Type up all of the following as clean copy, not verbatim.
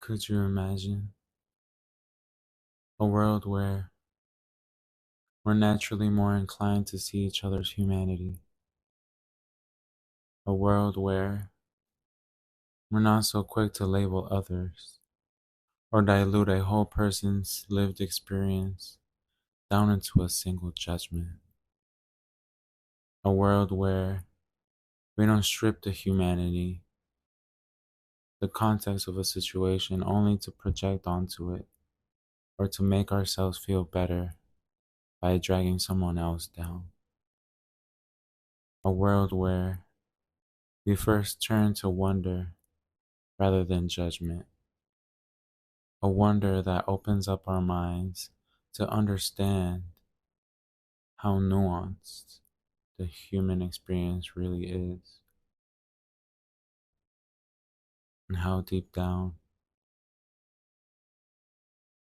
Could you imagine a world where we're naturally more inclined to see each other's humanity? A world where we're not so quick to label others or dilute a whole person's lived experience down into a single judgment. A world where we don't strip the humanity, the context of a situation only to project onto it or to make ourselves feel better by dragging someone else down. A world where we first turn to wonder rather than judgment. A wonder that opens up our minds to understand how nuanced the human experience really is, and how deep down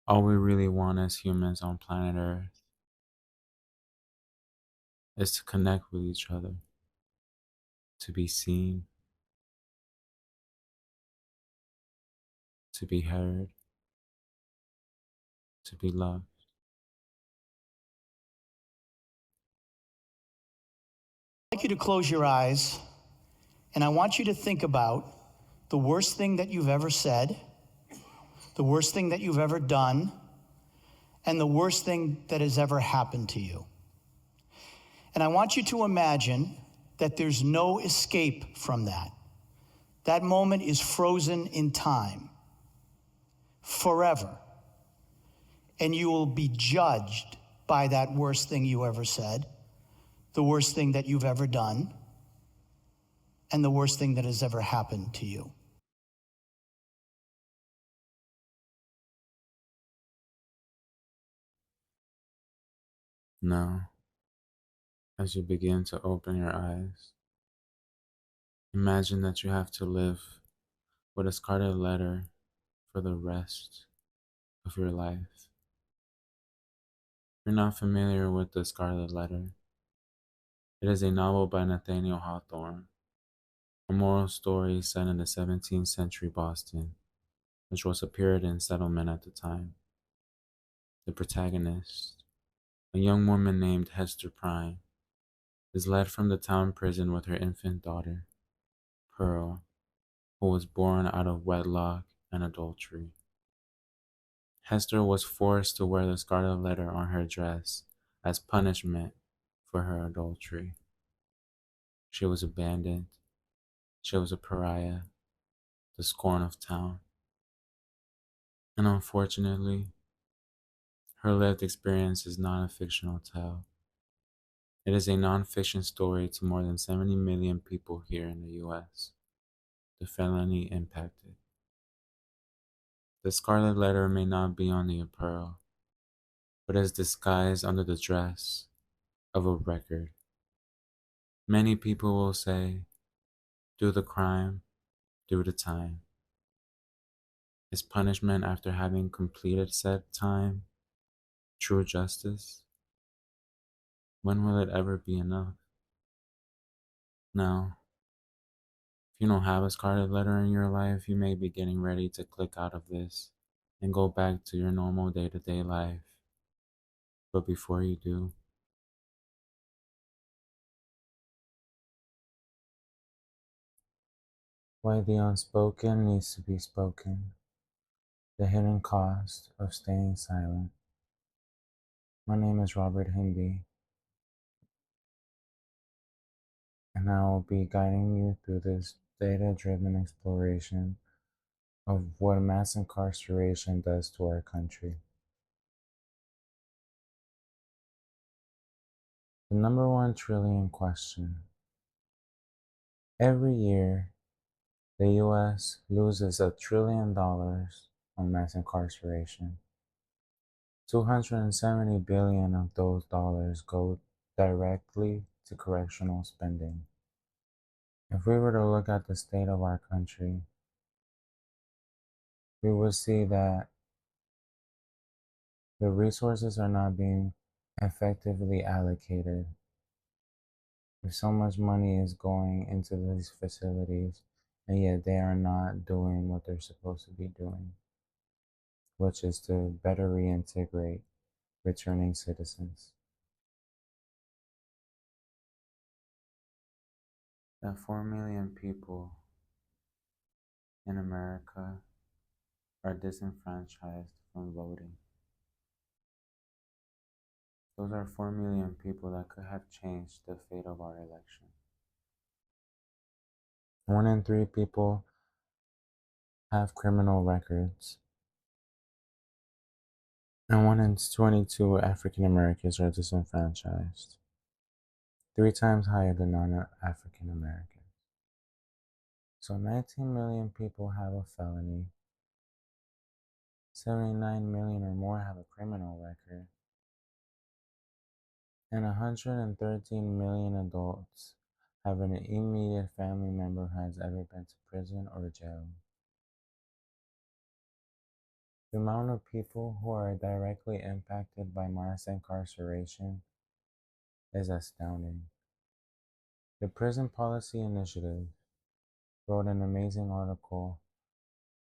all we really want as humans on planet Earth is to connect with each other, to be seen, to be heard, to be loved. I'd like you to close your eyes, and I want you to think about the worst thing that you've ever said, the worst thing that you've ever done, and the worst thing that has ever happened to you. And I want you to imagine that there's no escape from that. That moment is frozen in time, forever. And you will be judged by that worst thing you ever said, the worst thing that you've ever done, and the worst thing that has ever happened to you. Now, as you begin to open your eyes, imagine that you have to live with a scarlet letter for the rest of your life. If you're not familiar with the Scarlet Letter, it is a novel by Nathaniel Hawthorne, a moral story set in the 17th century Boston, which was a Puritan settlement at the time. The protagonist, a young woman named Hester Prynne, is led from the town prison with her infant daughter, Pearl, who was born out of wedlock and adultery. Hester was forced to wear the scarlet letter on her dress as punishment for her adultery. She was abandoned. She was a pariah, the scorn of town. And unfortunately, her lived experience is not a fictional tale. It is a non-fiction story to more than 70 million people here in the US, the felony impacted. The scarlet letter may not be on the apparel, but is disguised under the dress of a record. Many people will say, do the crime, do the time. Is punishment after having completed said time true justice? When will it ever be enough? Now, if you don't have a scarlet letter in your life, you may be getting ready to click out of this and go back to your normal day to day life. But before you do, why the unspoken needs to be spoken, the hidden cost of staying silent. My name is Robert Hindy, and I will be guiding you through this data driven exploration of what mass incarceration does to our country. The number one trillion question. Every year, the US loses $1 trillion on mass incarceration. 270 billion of those dollars go directly to correctional spending. If we were to look at the state of our country, we would see that the resources are not being effectively allocated. If so much money is going into these facilities, and yet they are not doing what they're supposed to be doing. which is to better reintegrate returning citizens. That 4 million people in America are disenfranchised from voting. Those are 4 million people that could have changed the fate of our election. 1 in 3 people have criminal records, and 1 in 22 African Americans are disenfranchised, 3 times higher than non African Americans. So 19 million people have a felony, 79 million or more have a criminal record, and 113 million adults have an immediate family member who has ever been to prison or jail. The amount of people who are directly impacted by mass incarceration is astounding. The Prison Policy Initiative wrote an amazing article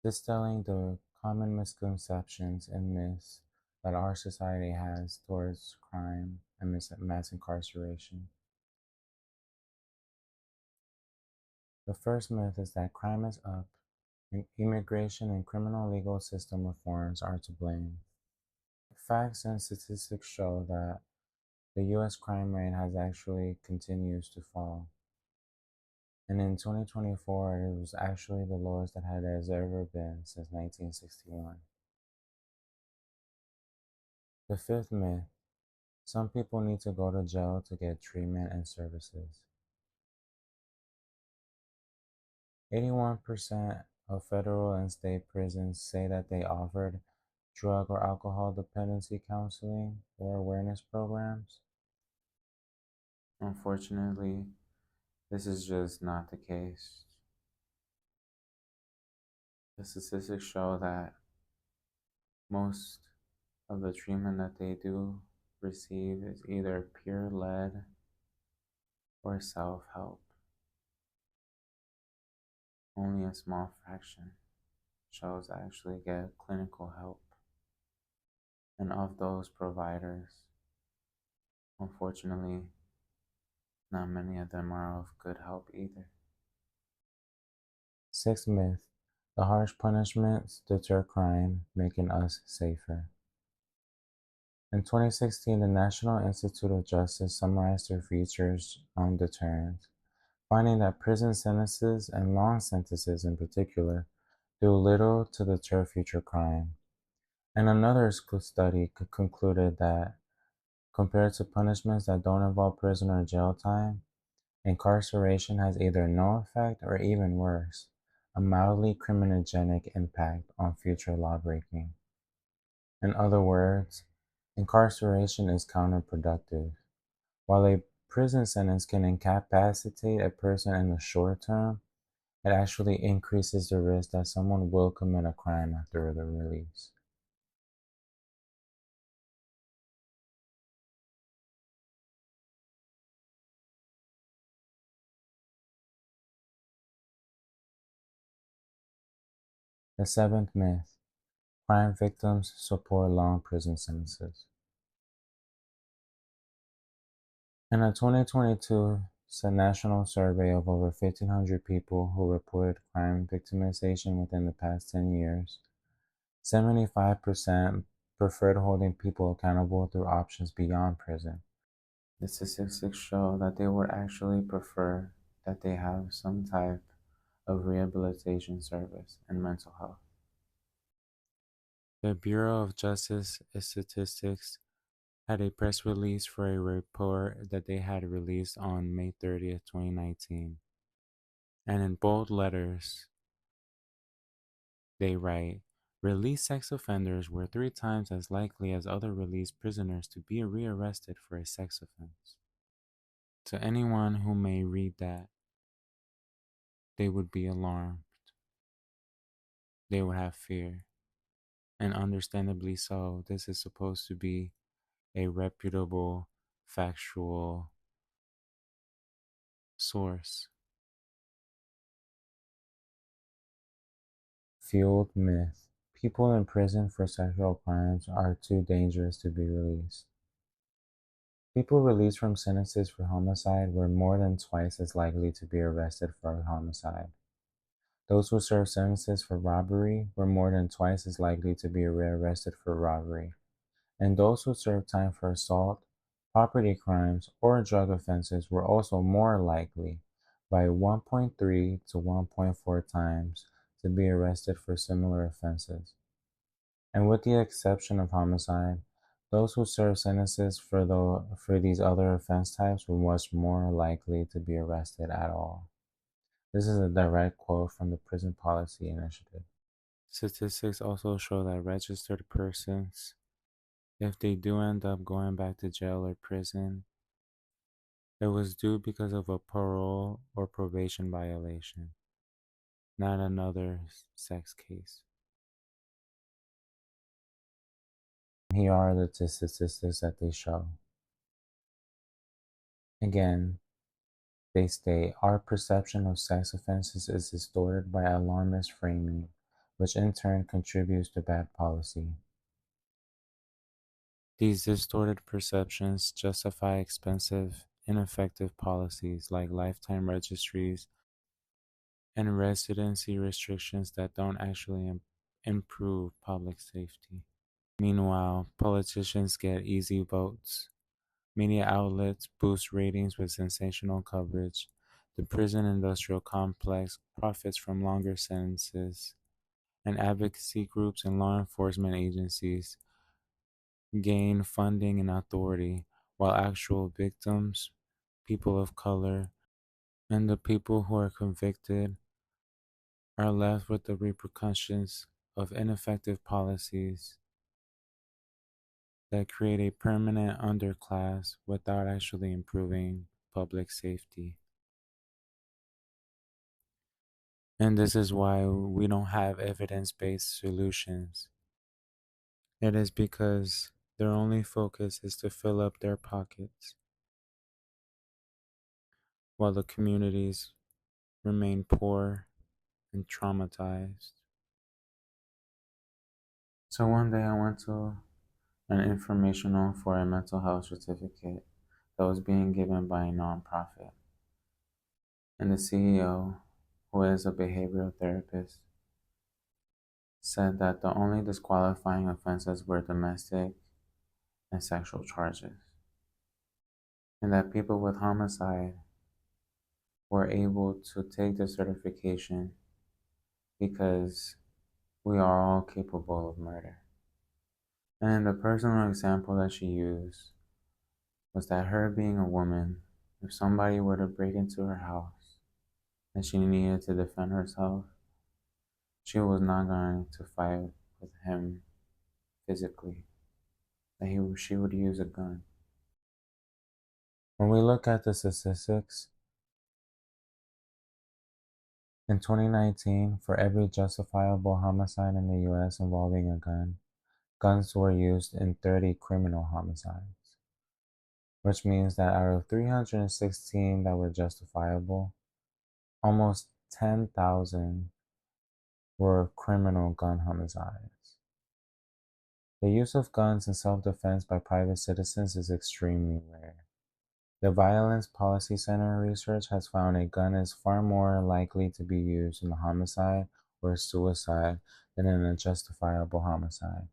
distilling the common misconceptions and myths that our society has towards crime and mass incarceration. The first myth is that crime is up and immigration and criminal legal system reforms are to blame. Facts and statistics show that the US crime rate has actually continues to fall. And in 2024, it was actually the lowest it had ever been since 1961. The fifth myth: some people need to go to jail to get treatment and services. 81% of federal and state prisons say that they offered drug or alcohol dependency counseling or awareness programs. Unfortunately, this is just not the case. The statistics show that most of the treatment that they do receive is either peer led or self help. Only a small fraction shows actually get clinical help. And of those providers, unfortunately, not many of them are of good help either. Sixth myth: the harsh punishments deter crime, making us safer. In 2016, the National Institute of Justice summarized their features on deterrence, finding that prison sentences, and long sentences in particular, do little to deter future crime. And another study concluded that, compared to punishments that don't involve prison or jail time, incarceration has either no effect or, even worse, a mildly criminogenic impact on future lawbreaking. In other words, incarceration is counterproductive. While a prison sentence can incapacitate a person in the short term, it actually increases the risk that someone will commit a crime after their release. The seventh myth: crime victims support long prison sentences. In a 2022 national survey of over 1,500 people who reported crime victimization within the past 10 years, 75% preferred holding people accountable through options beyond prison. The statistics show that they would actually prefer that they have some type of rehabilitation service and mental health. The Bureau of Justice Statistics had a press release for a report that they had released on May 30th, 2019. And in bold letters, they write, released sex offenders were 3 times as likely as other released prisoners to be rearrested for a sex offense. To anyone who may read that, they would be alarmed. They would have fear. And understandably so, this is supposed to be a reputable, factual source. Fueled myth: People in prison for sexual crimes are too dangerous to be released. People released from sentences for homicide were more than twice as likely to be arrested for homicide. Those who served sentences for robbery were more than twice as likely to be rearrested for robbery. And those who served time for assault, property crimes, or drug offenses were also more likely, by 1.3 to 1.4 times, to be arrested for similar offenses. And with the exception of homicide, those who served sentences for these other offense types were much more likely to be arrested at all. This is a direct quote from the Prison Policy Initiative. Statistics also show that registered persons, if they do end up going back to jail or prison, it was due because of a parole or probation violation, not another sex case. Here are the statistics that they show. Again, they state our perception of sex offenses is distorted by alarmist framing, which in turn contributes to bad policy. These distorted perceptions justify expensive, ineffective policies like lifetime registries and residency restrictions that don't actually improve public safety. Meanwhile, politicians get easy votes. Media outlets boost ratings with sensational coverage. The prison industrial complex profits from longer sentences, and advocacy groups and law enforcement agencies gain funding and authority, while actual victims, people of color, and the people who are convicted are left with the repercussions of ineffective policies that create a permanent underclass without actually improving public safety. And this is why we don't have evidence based solutions. It is because their only focus is to fill up their pockets while the communities remain poor and traumatized. So one day I went to an informational for a mental health certificate that was being given by a nonprofit. And the CEO, who is a behavioral therapist, said that the only disqualifying offenses were domestic and sexual charges, and that people with homicide were able to take the certification because we are all capable of murder. And the personal example that she used was that her being a woman, if somebody were to break into her house and she needed to defend herself, she was not going to fight with him physically, that she would use a gun. When we look at the statistics, in 2019, for every justifiable homicide in the US involving a gun, guns were used in 30 criminal homicides, which means that out of 316 that were justifiable, almost 10,000 were criminal gun homicides. The use of guns in self-defense by private citizens is extremely rare. The Violence Policy Center research has found a gun is far more likely to be used in a homicide or suicide than in a justifiable homicide.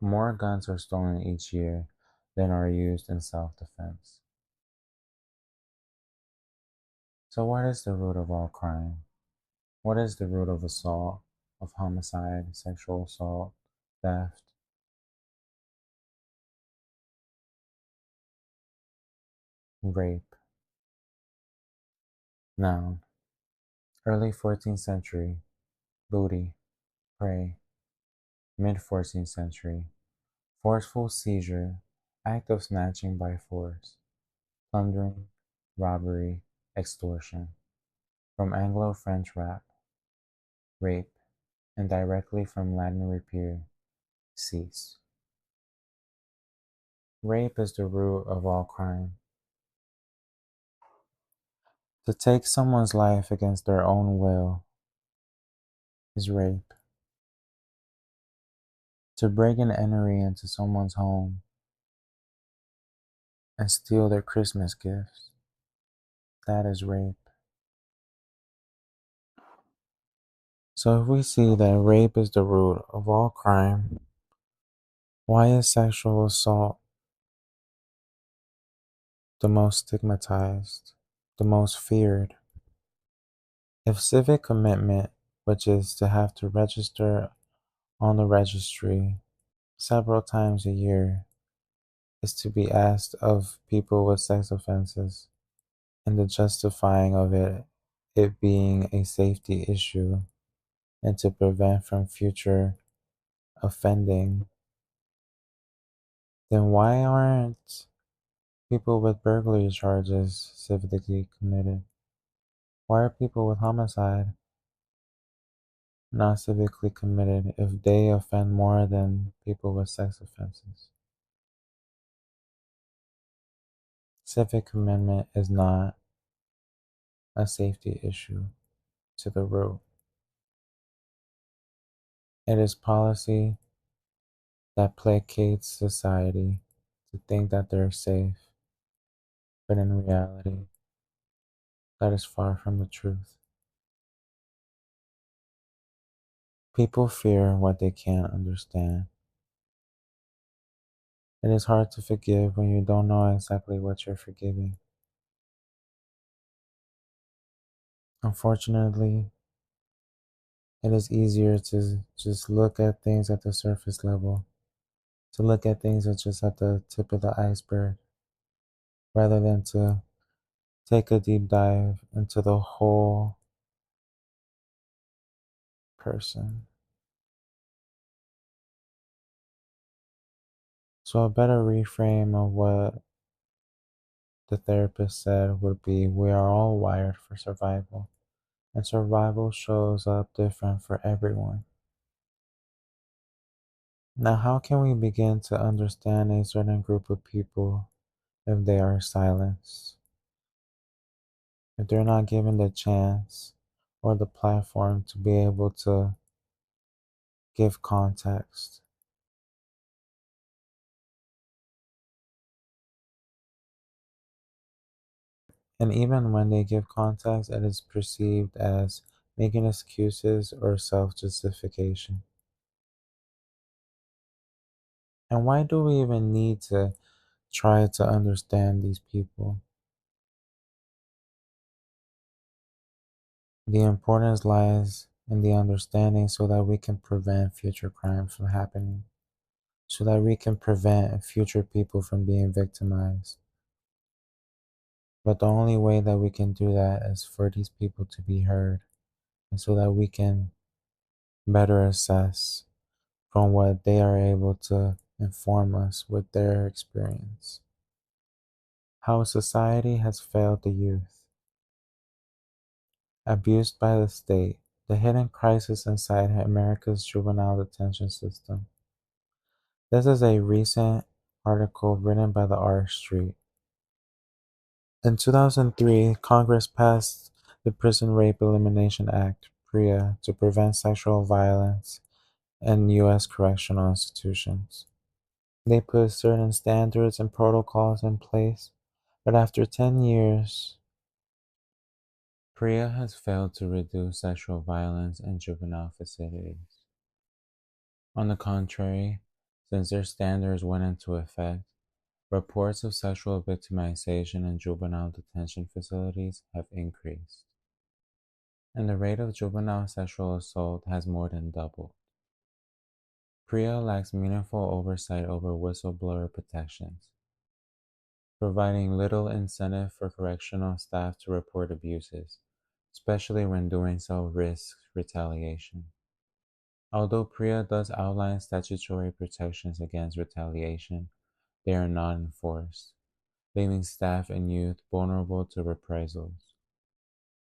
More guns are stolen each year than are used in self-defense. So what is the root of all crime? What is the root of assault, of homicide, sexual assault, theft? Rape. Noun. Early 14th century. Booty. Prey. Mid 14th century. Forceful seizure. Act of snatching by force. Plundering. Robbery. Extortion. From Anglo-French rap. Rape. And directly from Latin rapier. Cease. Rape is the root of all crime. To take someone's life against their own will is rape. To break an entry into someone's home and steal their Christmas gifts, that is rape. So if we see that rape is the root of all crime, why is sexual assault the most stigmatized, the most feared? If civic commitment, which is to have to register on the registry several times a year, is to be asked of people with sex offenses, and the justifying of it being a safety issue and to prevent from future offending, then why aren't people with burglary charges civically committed? Why are people with homicide not civically committed if they offend more than people with sex offenses? Civic commitment is not a safety issue to the root. It is policy that placates society to think that they're safe, but in reality, that is far from the truth. People fear what they can't understand. It is hard to forgive when you don't know exactly what you're forgiving. Unfortunately, it is easier to just look at things at the surface level, to look at things at just at the tip of the iceberg, rather than to take a deep dive into the whole person. So a better reframe of what the therapist said would be, we are all wired for survival, and survival shows up different for everyone. Now, how can we begin to understand a certain group of people if they are silenced, if they're not given the chance or the platform to be able to give context? And even when they give context, it is perceived as making excuses or self justification. And why do we even need to try to understand these people? The importance lies in the understanding so that we can prevent future crimes from happening, so that we can prevent future people from being victimized. But the only way that we can do that is for these people to be heard, and so that we can better assess from what they are able to inform us with their experience. How society has failed the youth. Abused by the state, the hidden crisis inside America's juvenile detention system. This is a recent article written by the R Street. In 2003, Congress passed the Prison Rape Elimination Act, PREA, to prevent sexual violence in U.S. correctional institutions. They put certain standards and protocols in place, but after 10 years, PREA has failed to reduce sexual violence in juvenile facilities. On the contrary, since their standards went into effect, reports of sexual victimization in juvenile detention facilities have increased, and the rate of juvenile sexual assault has more than doubled. PREA lacks meaningful oversight over whistleblower protections, providing little incentive for correctional staff to report abuses, especially when doing so risks retaliation. Although PREA does outline statutory protections against retaliation, they are not enforced, leaving staff and youth vulnerable to reprisals.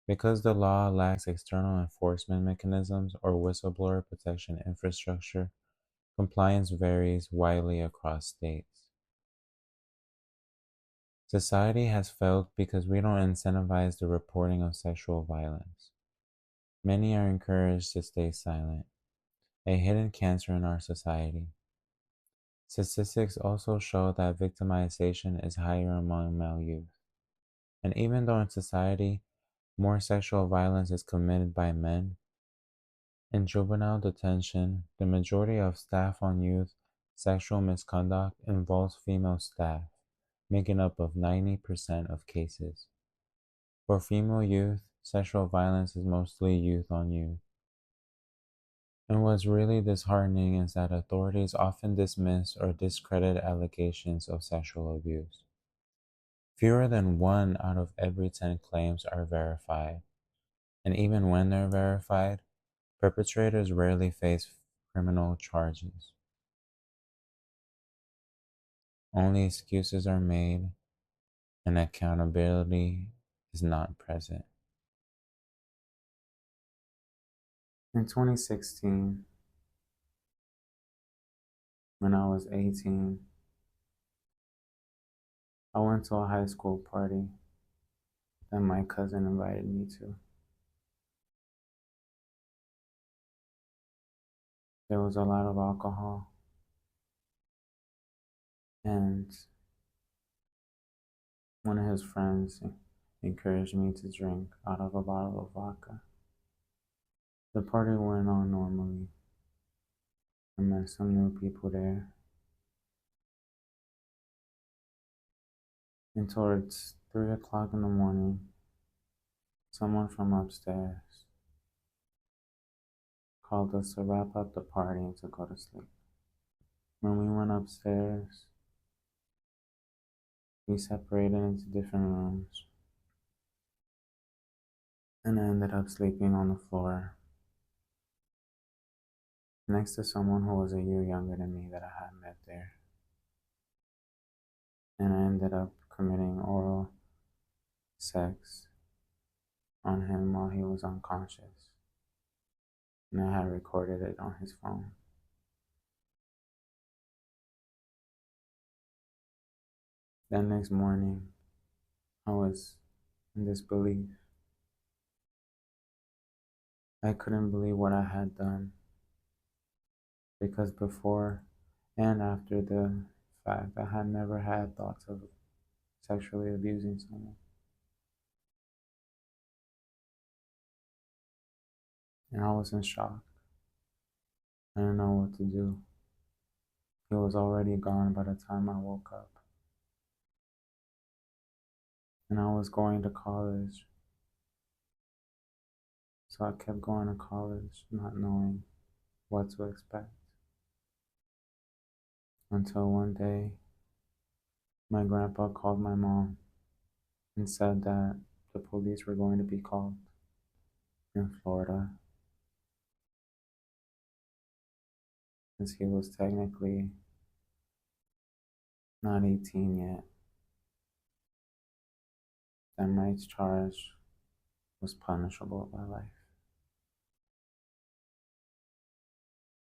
Because the law lacks external enforcement mechanisms or whistleblower protection infrastructure, compliance varies widely across states. Society has failed because we don't incentivize the reporting of sexual violence. Many are encouraged to stay silent, a hidden cancer in our society. Statistics also show that victimization is higher among male youth. And even though in society more sexual violence is committed by men, in juvenile detention, the majority of staff on youth sexual misconduct involves female staff, making up of 90% of cases. For female youth, sexual violence is mostly youth on youth. And what's really disheartening is that authorities often dismiss or discredit allegations of sexual abuse. Fewer than 1 out of every 10 claims are verified, and even when they're verified, perpetrators rarely face criminal charges. Only excuses are made, and accountability is not present. In 2016, when I was 18, I went to a high school party that my cousin invited me to. There was a lot of alcohol, and one of his friends encouraged me to drink out of a bottle of vodka. The party went on normally. I met some new people there. And towards 3 o'clock in the morning, someone from upstairs called us to wrap up the party and to go to sleep. When we went upstairs, we separated into different rooms, and I ended up sleeping on the floor next to someone who was a year younger than me that I had met there. And I ended up committing oral sex on him while he was unconscious. And I had recorded it on his phone. That next morning, I was in disbelief. I couldn't believe what I had done because before and after the fact, I had never had thoughts of sexually abusing someone. And I was in shock. I didn't know what to do. He was already gone by the time I woke up. And I was going to college. So I kept going to college, not knowing what to expect. Until one day, my grandpa called my mom and said that the police were going to be called in Florida, since he was technically not 18 yet. That my charge was punishable by life.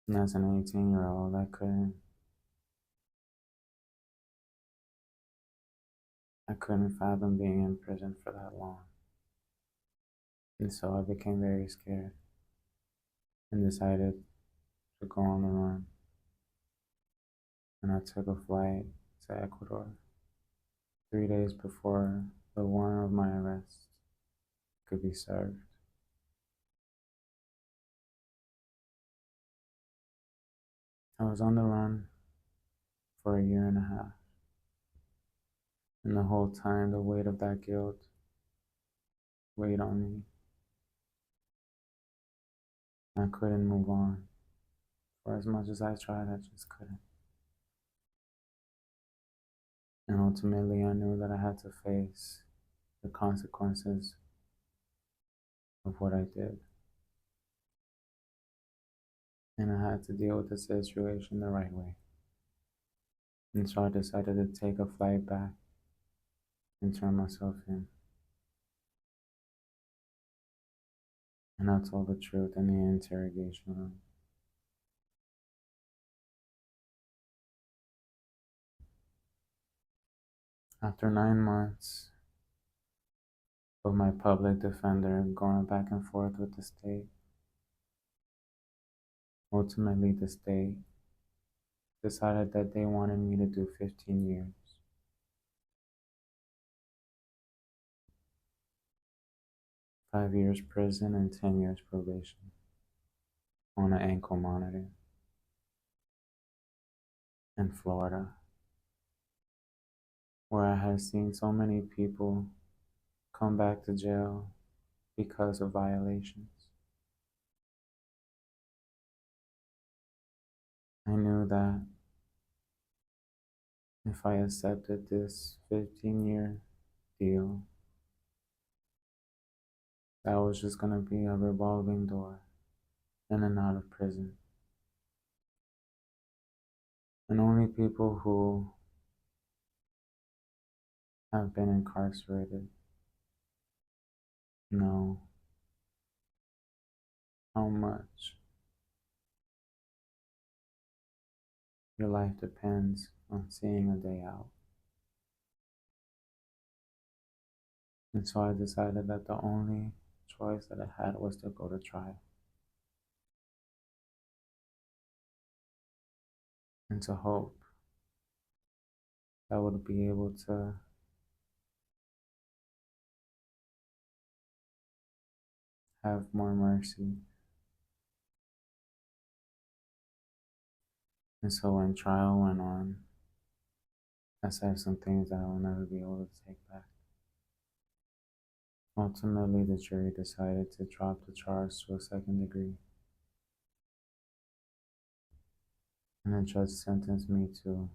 And as an 18-year-old, I couldn't fathom being in prison for that long. And so I became very scared and decided to go on the run. And I took a flight to Ecuador 3 days before the warrant of my arrest could be served. I was on the run for a year and a half. And the whole time, the weight of that guilt weighed on me. I couldn't move on. For as much as I tried, I just couldn't. And ultimately, I knew that I had to face the consequences of what I did. And I had to deal with the situation the right way. And so I decided to take a flight back and turn myself in. And I told the truth in the interrogation room. After 9 months of my public defender going back and forth with the state, ultimately the state decided that they wanted me to do 15 years. Five years prison and 10 years probation on an ankle monitor in Florida, where I had seen so many people come back to jail because of violations. I knew that if I accepted this 15-year deal, that was just going to be a revolving door in and out of prison. And only people who have been incarcerated know how much your life depends on seeing a day out. And so I decided that the only choice that I had was to go to trial and to hope that I would be able to have more mercy. And so when trial went on, I said some things that I will never be able to take back. Ultimately, the jury decided to drop the charge to a second degree. And the judge sentenced me to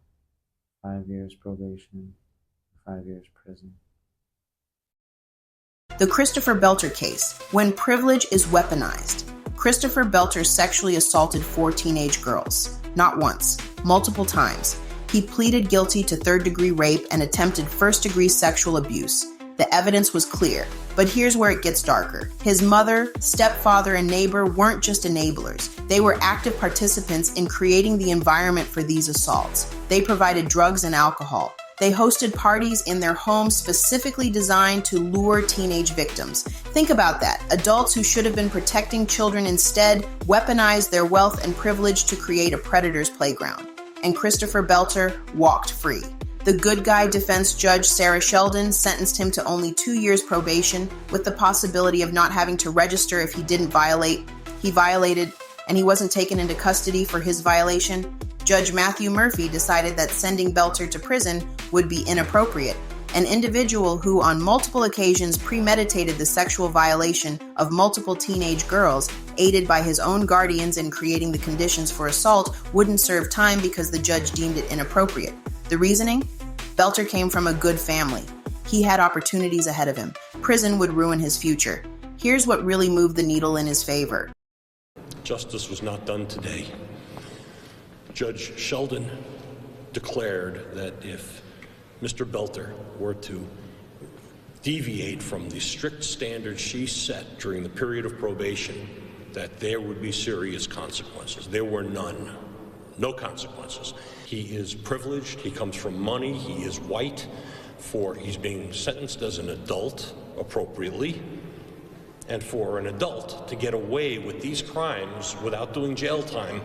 5 years probation, 5 years prison. The Christopher Belter case, when privilege is weaponized. Christopher Belter sexually assaulted 4 teenage girls. Not once, multiple times. He pleaded guilty to third-degree rape and attempted first-degree sexual abuse. The evidence was clear, but here's where it gets darker. His mother, stepfather, and neighbor weren't just enablers. They were active participants in creating the environment for these assaults. They provided drugs and alcohol. They hosted parties in their homes specifically designed to lure teenage victims. Think about that. Adults who should have been protecting children instead weaponized their wealth and privilege to create a predator's playground. And Christopher Belter walked free. The good guy defense judge Sarah Sheldon sentenced him to only 2 years probation with the possibility of not having to register if he didn't violate. He violated, and he wasn't taken into custody for his violation. Judge Matthew Murphy decided that sending Belter to prison would be inappropriate. An individual who on multiple occasions premeditated the sexual violation of multiple teenage girls, aided by his own guardians in creating the conditions for assault, wouldn't serve time because the judge deemed it inappropriate. The reasoning? Belter came from a good family. He had opportunities ahead of him. Prison would ruin his future. Here's what really moved the needle in his favor. Justice was not done today. Judge Sheldon declared that if Mr. Belter were to deviate from the strict standards she set during the period of probation, that there would be serious consequences. There were none. No consequences. He is privileged. He comes from money. He is white. He's being sentenced as an adult appropriately. And for an adult to get away with these crimes without doing jail time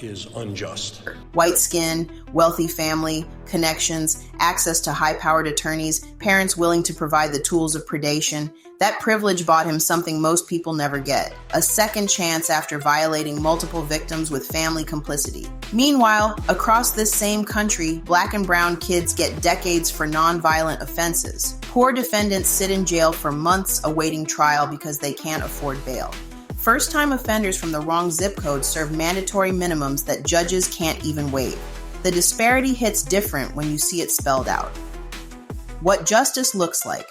is unjust. White skin, wealthy family, connections, access to high-powered attorneys, parents willing to provide the tools of predation. That privilege bought him something most people never get, a second chance after violating multiple victims with family complicity. Meanwhile, across this same country, Black and brown kids get decades for nonviolent offenses. Poor defendants sit in jail for months awaiting trial because they can't afford bail. First-time offenders from the wrong zip code serve mandatory minimums that judges can't even waive. The disparity hits different when you see it spelled out. What justice looks like.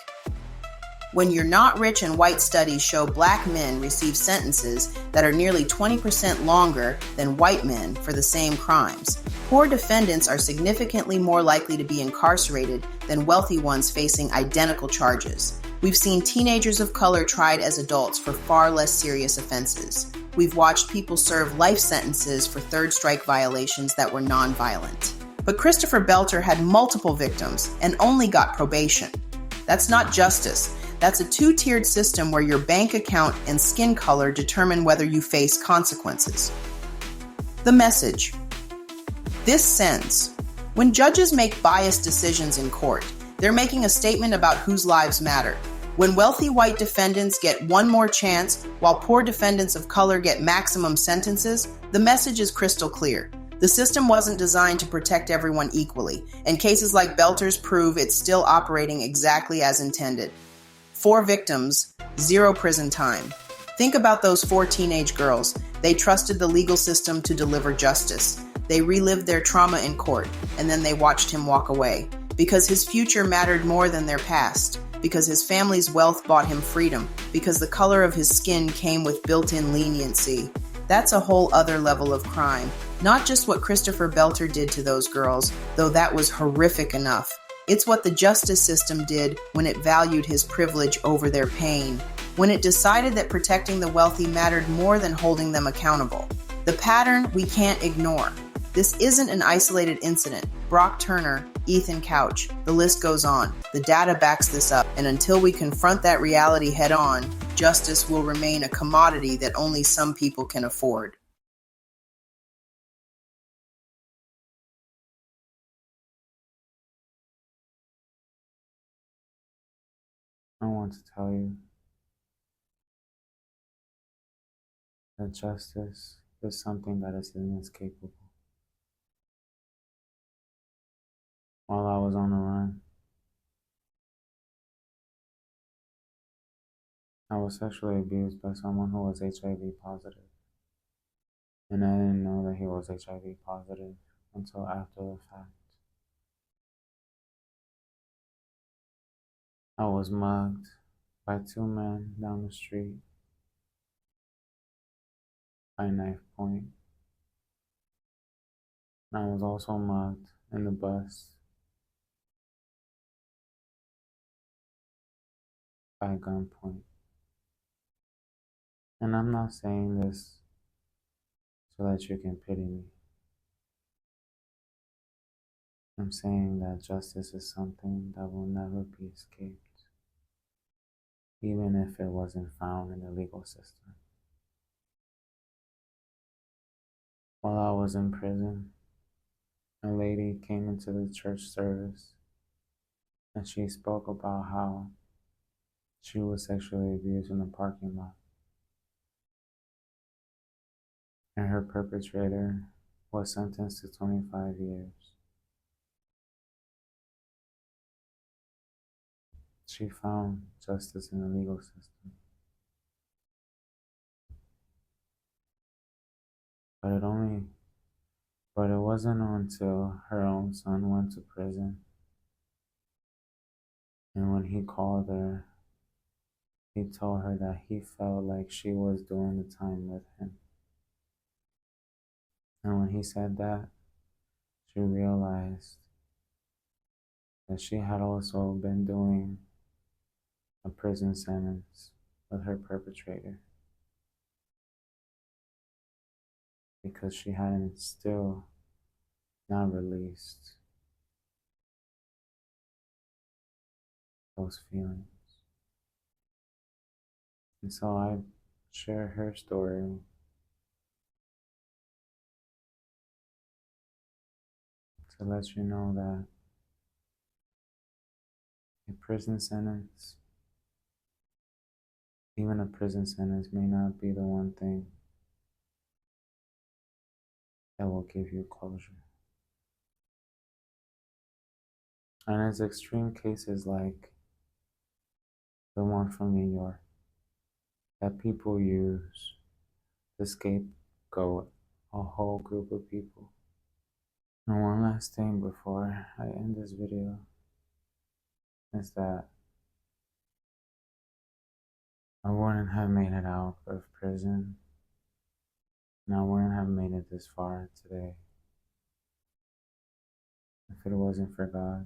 When You're Not Rich and white studies show Black men receive sentences that are nearly 20% longer than white men for the same crimes. Poor defendants are significantly more likely to be incarcerated than wealthy ones facing identical charges. We've seen teenagers of color tried as adults for far less serious offenses. We've watched people serve life sentences for third strike violations that were nonviolent. But Christopher Belter had multiple victims and only got probation. That's not justice. That's a two-tiered system where your bank account and skin color determine whether you face consequences. The message. This sends. When judges make biased decisions in court, they're making a statement about whose lives matter. When wealthy white defendants get one more chance while poor defendants of color get maximum sentences, the message is crystal clear. The system wasn't designed to protect everyone equally, and cases like Belter's prove it's still operating exactly as intended. 4 victims, 0 prison time. Think about those 4 teenage girls. They trusted the legal system to deliver justice. They relived their trauma in court, and then they watched him walk away. Because his future mattered more than their past. Because his family's wealth bought him freedom. Because the color of his skin came with built-in leniency. That's a whole other level of crime. Not just what Christopher Belter did to those girls, though that was horrific enough. It's what the justice system did when it valued his privilege over their pain. When it decided that protecting the wealthy mattered more than holding them accountable. The pattern we can't ignore. This isn't an isolated incident. Brock Turner, Ethan Couch, the list goes on. The data backs this up, and until we confront that reality head on, justice will remain a commodity that only some people can afford. I want to tell you that justice is something that is inescapable. While I was on the run, I was sexually abused by someone who was HIV positive. And I didn't know that he was HIV positive until after the fact. I was mugged by 2 men down the street by knife point. And I was also mugged in the bus by gunpoint. And I'm not saying this so that you can pity me. I'm saying that justice is something that will never be escaped, even if it wasn't found in the legal system. While I was in prison, a lady came into the church service and she spoke about how she was sexually abused in the parking lot. And her perpetrator was sentenced to 25 years. She found justice in the legal system. But it wasn't until her own son went to prison, and when he called her, he told her that he felt like she was doing the time with him. And when he said that, she realized that she had also been doing a prison sentence with her perpetrator because she hadn't still not released those feelings. And so I share her story to let you know that a prison sentence, even a prison sentence, may not be the one thing that will give you closure. And it's extreme cases like the one from New York that people use to scapegoat a whole group of people. And one last thing before I end this video is that I wouldn't have made it out of prison, and I wouldn't have made it this far today if it wasn't for God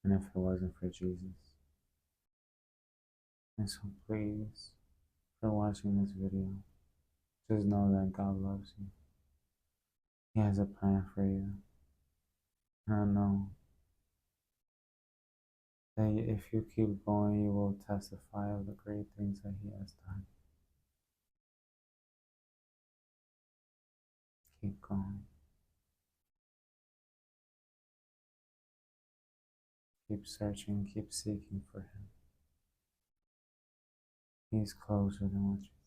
and if it wasn't for Jesus. And so please, for watching this video, just know that God loves you. He has a plan for you. And I know that if you keep going, you will testify of the great things that He has done. Keep going. Keep searching, keep seeking for him. He's closer than what you